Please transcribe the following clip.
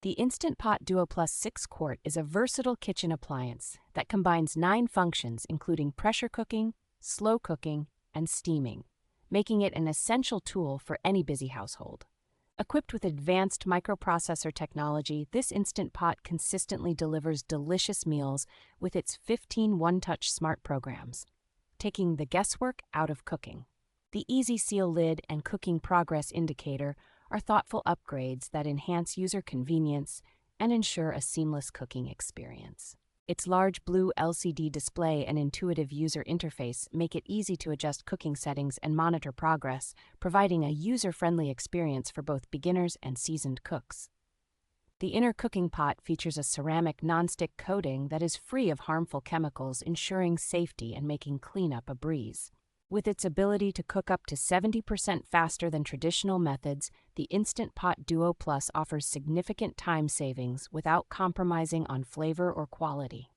The Instant Pot Duo Plus 6 Quart is a versatile kitchen appliance that combines 9 functions, including pressure cooking, slow cooking, and steaming, making it an essential tool for any busy household. Equipped with advanced microprocessor technology, this Instant Pot consistently delivers delicious meals with its 15 one-touch smart programs, taking the guesswork out of cooking. The Easy Seal lid and cooking progress indicator are thoughtful upgrades that enhance user convenience and ensure a seamless cooking experience. Its large blue LCD display and intuitive user interface make it easy to adjust cooking settings and monitor progress, providing a user-friendly experience for both beginners and seasoned cooks. The inner cooking pot features a ceramic nonstick coating that is free of harmful chemicals, ensuring safety and making cleanup a breeze. With its ability to cook up to 70% faster than traditional methods, the Instant Pot Duo Plus offers significant time savings without compromising on flavor or quality.